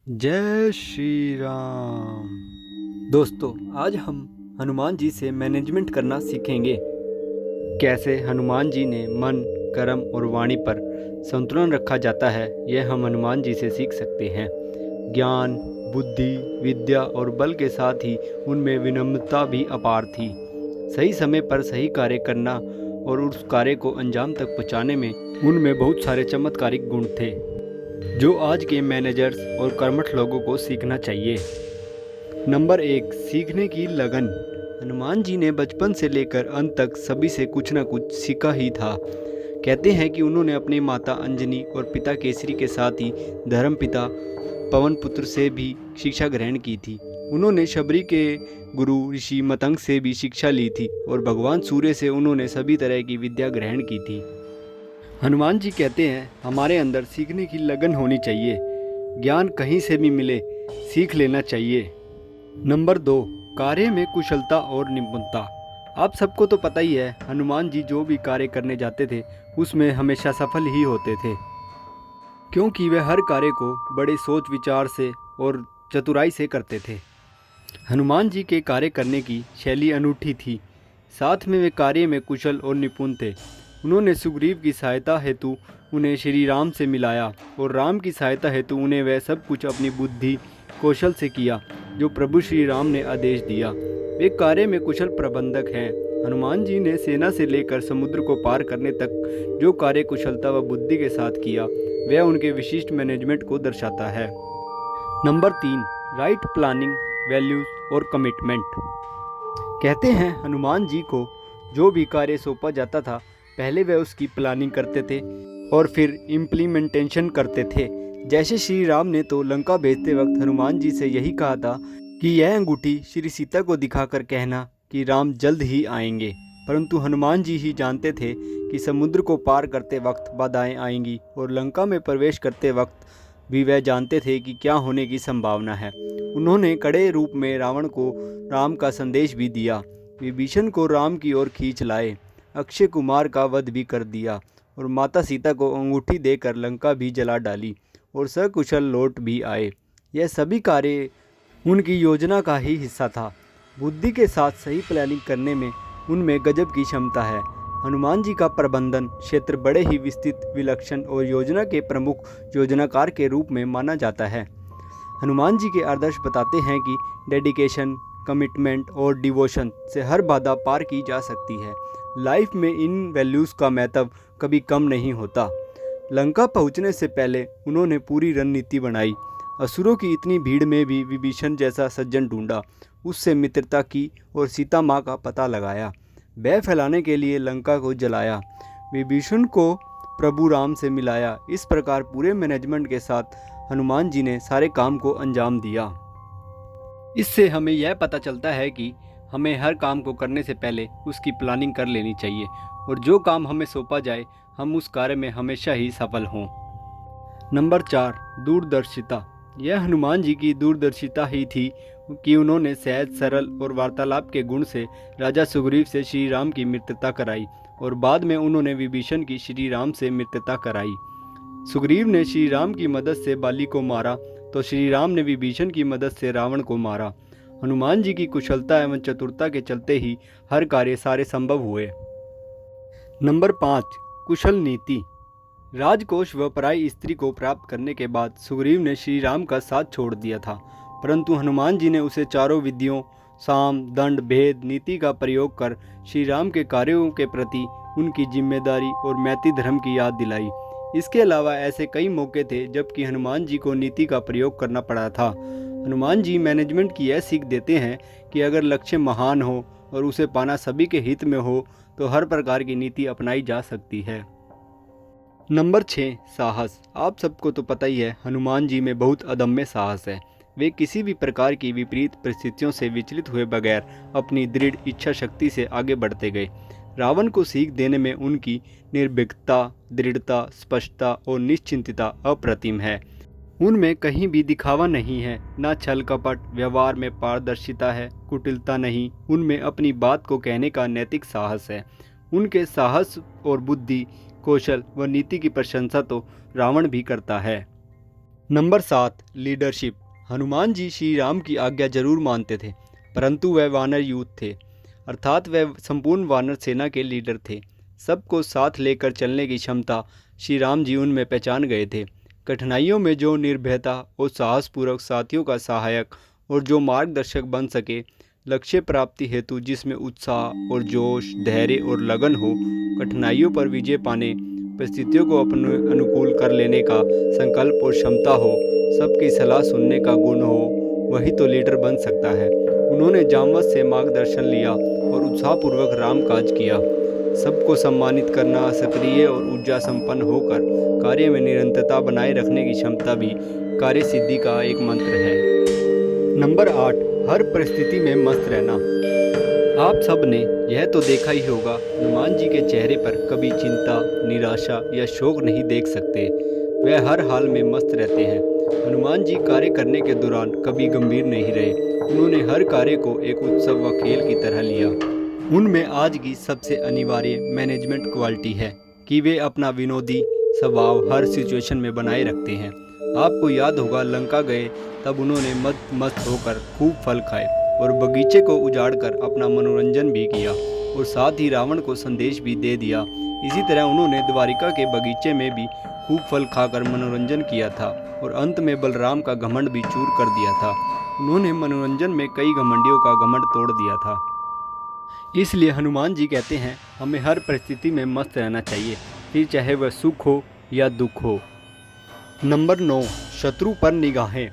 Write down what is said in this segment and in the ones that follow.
जय श्री राम। दोस्तों, आज हम हनुमान जी से मैनेजमेंट करना सीखेंगे। कैसे हनुमान जी ने मन, कर्म और वाणी पर संतुलन रखा जाता है, यह हम हनुमान जी से सीख सकते हैं। ज्ञान, बुद्धि, विद्या और बल के साथ ही उनमें विनम्रता भी अपार थी। सही समय पर सही कार्य करना और उस कार्य को अंजाम तक पहुंचाने में उनमें बहुत सारे चमत्कारिक गुण थे, जो आज के मैनेजर्स और कर्मठ लोगों को सीखना चाहिए। नंबर 1, सीखने की लगन। हनुमान जी ने बचपन से लेकर अंत तक सभी से कुछ न कुछ सीखा ही था। कहते हैं कि उन्होंने अपनी माता अंजनी और पिता केसरी के साथ ही धर्मपिता पवन पुत्र से भी शिक्षा ग्रहण की थी। उन्होंने शबरी के गुरु ऋषि मतंग से भी शिक्षा ली थी और भगवान सूर्य से उन्होंने सभी तरह की विद्या ग्रहण की थी। हनुमान जी कहते हैं, हमारे अंदर सीखने की लगन होनी चाहिए। ज्ञान कहीं से भी मिले, सीख लेना चाहिए। नंबर 2, कार्य में कुशलता और निपुणता। आप सबको तो पता ही है, हनुमान जी जो भी कार्य करने जाते थे उसमें हमेशा सफल ही होते थे, क्योंकि वे हर कार्य को बड़े सोच विचार से और चतुराई से करते थे। हनुमान जी के कार्य करने की शैली अनूठी थी। साथ में वे कार्य में कुशल और निपुण थे। उन्होंने सुग्रीव की सहायता हेतु उन्हें श्री राम से मिलाया और राम की सहायता हेतु उन्हें वह सब कुछ अपनी बुद्धि कौशल से किया जो प्रभु श्री राम ने आदेश दिया। वे कार्य में कुशल प्रबंधक हैं। हनुमान जी ने सेना से लेकर समुद्र को पार करने तक जो कार्य कुशलता व बुद्धि के साथ किया, वह उनके विशिष्ट मैनेजमेंट को दर्शाता है। नंबर 3, राइट प्लानिंग, वैल्यूज और कमिटमेंट। कहते हैं हनुमान जी को जो भी कार्य सौंपा जाता था, पहले वे उसकी प्लानिंग करते थे और फिर इम्प्लीमेंटेशन करते थे। जैसे श्री राम ने तो लंका भेजते वक्त हनुमान जी से यही कहा था कि यह अंगूठी श्री सीता को दिखाकर कहना कि राम जल्द ही आएंगे। परंतु हनुमान जी ही जानते थे कि समुद्र को पार करते वक्त बाधाएं आएंगी और लंका में प्रवेश करते वक्त भी वह जानते थे कि क्या होने की संभावना है। उन्होंने कड़े रूप में रावण को राम का संदेश भी दिया, विभीषण को राम की ओर खींच लाए, अक्षय कुमार का वध भी कर दिया और माता सीता को अंगूठी देकर लंका भी जला डाली और सकुशल लौट भी आए। यह सभी कार्य उनकी योजना का ही हिस्सा था। बुद्धि के साथ सही प्लानिंग करने में उनमें गजब की क्षमता है। हनुमान जी का प्रबंधन क्षेत्र बड़े ही विस्तृत, विलक्षण और योजना के प्रमुख योजनाकार के रूप में माना जाता है। हनुमान जी के आदर्श बताते हैं कि डेडिकेशन, कमिटमेंट और डिवोशन से हर बाधा पार की जा सकती है। लाइफ में इन वैल्यूज़ का महत्व कभी कम नहीं होता। लंका पहुंचने से पहले उन्होंने पूरी रणनीति बनाई। असुरों की इतनी भीड़ में भी विभीषण जैसा सज्जन ढूंढा, उससे मित्रता की और सीता माँ का पता लगाया। भय फैलाने के लिए लंका को जलाया, विभीषण को प्रभु राम से मिलाया। इस प्रकार पूरे मैनेजमेंट के साथ हनुमान जी ने सारे काम को अंजाम दिया। इससे हमें यह पता चलता है कि हमें हर काम को करने से पहले उसकी प्लानिंग कर लेनी चाहिए और जो काम हमें सौंपा जाए, हम उस कार्य में हमेशा ही सफल हों। नंबर 4, दूरदर्शिता। यह हनुमान जी की दूरदर्शिता ही थी कि उन्होंने सहज, सरल और वार्तालाप के गुण से राजा सुग्रीव से श्री राम की मित्रता कराई और बाद में उन्होंने विभीषण की श्री राम से मित्रता कराई। सुग्रीव ने श्री राम की मदद से बाली को मारा तो श्री राम ने विभीषण की मदद से रावण को मारा। हनुमान जी की कुशलता एवं चतुरता के चलते ही हर कार्य सारे संभव हुए। नंबर 5, कुशल नीति। राजकोष व पराई स्त्री को प्राप्त करने के बाद सुग्रीव ने श्री राम का साथ छोड़ दिया था, परंतु हनुमान जी ने उसे चारों विधियों, साम, दंड, भेद, नीति का प्रयोग कर श्री राम के कार्यों के प्रति उनकी जिम्मेदारी और मैत्री धर्म की याद दिलाई। इसके अलावा ऐसे कई मौके थे जबकि हनुमान जी को नीति का प्रयोग करना पड़ा था। हनुमान जी मैनेजमेंट की यह सीख देते हैं कि अगर लक्ष्य महान हो और उसे पाना सभी के हित में हो तो हर प्रकार की नीति अपनाई जा सकती है। नंबर 6, साहस। आप सबको तो पता ही है, हनुमान जी में बहुत अदम्य साहस है। वे किसी भी प्रकार की विपरीत परिस्थितियों से विचलित हुए बगैर अपनी दृढ़ इच्छा शक्ति से आगे बढ़ते गए। रावण को सीख देने में उनकी निर्भीकता, दृढ़ता, स्पष्टता और निश्चिंतता अप्रतिम है। उनमें कहीं भी दिखावा नहीं है, न छल कपट, व्यवहार में पारदर्शिता है, कुटिलता नहीं। उनमें अपनी बात को कहने का नैतिक साहस है। उनके साहस और बुद्धि, कौशल व नीति की प्रशंसा तो रावण भी करता है। Number 7, leadership. हनुमान जी श्री राम की आज्ञा जरूर मानते थे, परंतु वह वानर यूथ थे, अर्थात वह संपूर्ण वानर सेना के लीडर थे। सबको साथ लेकर चलने की क्षमता श्री राम जी उनमें पहचान गए थे। कठिनाइयों में जो निर्भयता और साहसपूर्वक साथियों का सहायक और जो मार्गदर्शक बन सके, लक्ष्य प्राप्ति हेतु जिसमें उत्साह और जोश, धैर्य और लगन हो, कठिनाइयों पर विजय पाने, परिस्थितियों को अपने अनुकूल कर लेने का संकल्प और क्षमता हो, सबकी सलाह सुनने का गुण हो, वही तो लीडर बन सकता है। उन्होंने जामवंत से मार्गदर्शन लिया और उत्साहपूर्वक राम काज किया। सबको सम्मानित करना, सक्रिय और ऊर्जा संपन्न होकर कार्य में निरंतरता बनाए रखने की क्षमता भी कार्य सिद्धि का एक मंत्र है। नंबर 8, हर परिस्थिति में मस्त रहना। आप सब ने यह तो देखा ही होगा, हनुमान जी के चेहरे पर कभी चिंता, निराशा या शोक नहीं देख सकते। वह हर हाल में मस्त रहते हैं। हनुमान जी कार्य करने के दौरान कभी गंभीर नहीं रहे। उन्होंने हर कार्य को एक उत्सव व खेल की तरह लिया। उनमें आज की सबसे अनिवार्य मैनेजमेंट क्वालिटी है कि वे अपना विनोदी स्वभाव हर सिचुएशन में बनाए रखते हैं। आपको याद होगा, लंका गए तब उन्होंने मस्त होकर खूब फल खाए और बगीचे को उजाड़कर अपना मनोरंजन भी किया और साथ ही रावण को संदेश भी दे दिया। इसी तरह उन्होंने द्वारिका के बगीचे में भी खूब फल खाकर मनोरंजन किया था और अंत में बलराम का घमंड भी चूर कर दिया था। उन्होंने मनोरंजन में कई घमंडियों का घमंड तोड़ दिया था। इसलिए हनुमान जी कहते हैं, हमें हर परिस्थिति में मस्त रहना चाहिए, फिर चाहे वह सुख हो या दुख हो। नंबर 9, शत्रु पर निगाहें।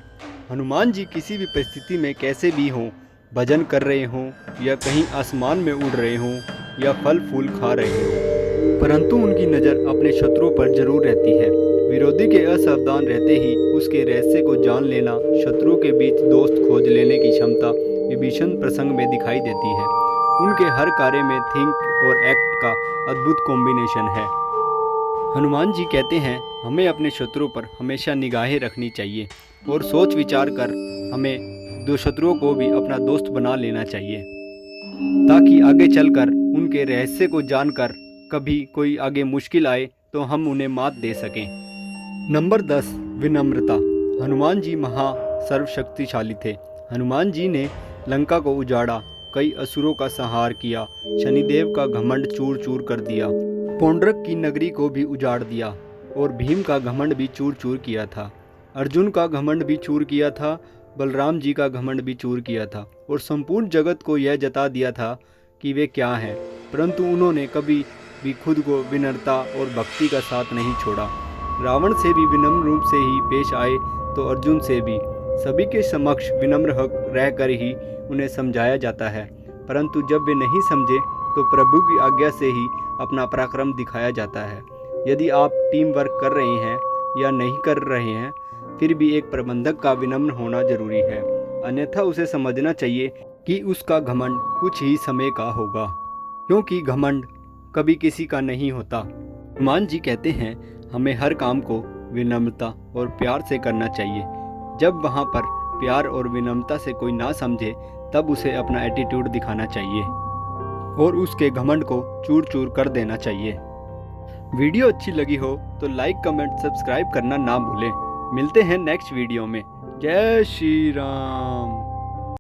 हनुमान जी किसी भी परिस्थिति में कैसे भी हों, भजन कर रहे हों या कहीं आसमान में उड़ रहे हों या फल फूल खा रहे हों, परंतु उनकी नज़र अपने शत्रुओं पर जरूर रहती है। विरोधी के असावधान रहते ही उसके रहस्य को जान लेना, शत्रुओं के बीच दोस्त खोज लेने की क्षमता विभीषण प्रसंग में दिखाई देती है। उनके हर कार्य में थिंक और एक्ट का अद्भुत कॉम्बिनेशन है। हनुमान जी कहते हैं, हमें अपने शत्रुओं पर हमेशा निगाहें रखनी चाहिए और सोच विचार कर हमें दो शत्रुओं को भी अपना दोस्त बना लेना चाहिए, ताकि आगे चलकर उनके रहस्य को जानकर कभी कोई आगे मुश्किल आए तो हम उन्हें मात दे सकें। नंबर 10, विनम्रता। हनुमान जी महा सर्वशक्तिशाली थे। हनुमान जी ने लंका को उजाड़ा, कई असुरों का संहार किया, शनिदेव का घमंड चूर चूर कर दिया, पौंड्रक की नगरी को भी उजाड़ दिया और भीम का घमंड भी चूर चूर किया था। अर्जुन का घमंड भी चूर किया था, बलराम जी का घमंड भी चूर किया था और संपूर्ण जगत को यह जता दिया था कि वे क्या हैं। परंतु उन्होंने कभी भी खुद को विनम्रता और भक्ति का साथ नहीं छोड़ा। रावण से भी विनम्र रूप से ही पेश आए तो अर्जुन से भी। सभी के समक्ष विनम्र रहकर ही उन्हें समझाया जाता है, परंतु जब वे नहीं समझे तो प्रभु की आज्ञा से ही अपना पराक्रम दिखाया जाता है। यदि आप टीम वर्क कर रहे हैं या नहीं कर रहे हैं, फिर भी एक प्रबंधक का विनम्र होना जरूरी है, अन्यथा उसे समझना चाहिए कि उसका घमंड कुछ ही समय का होगा, क्योंकि घमंड कभी किसी का नहीं होता। हनुमान जी कहते हैं, हमें हर काम को विनम्रता और प्यार से करना चाहिए। जब वहाँ पर प्यार और विनम्रता से कोई ना समझे, तब उसे अपना एटीट्यूड दिखाना चाहिए और उसके घमंड को चूर चूर कर देना चाहिए। वीडियो अच्छी लगी हो तो लाइक, कमेंट, सब्सक्राइब करना ना भूलें। मिलते हैं नेक्स्ट वीडियो में। जय श्री राम।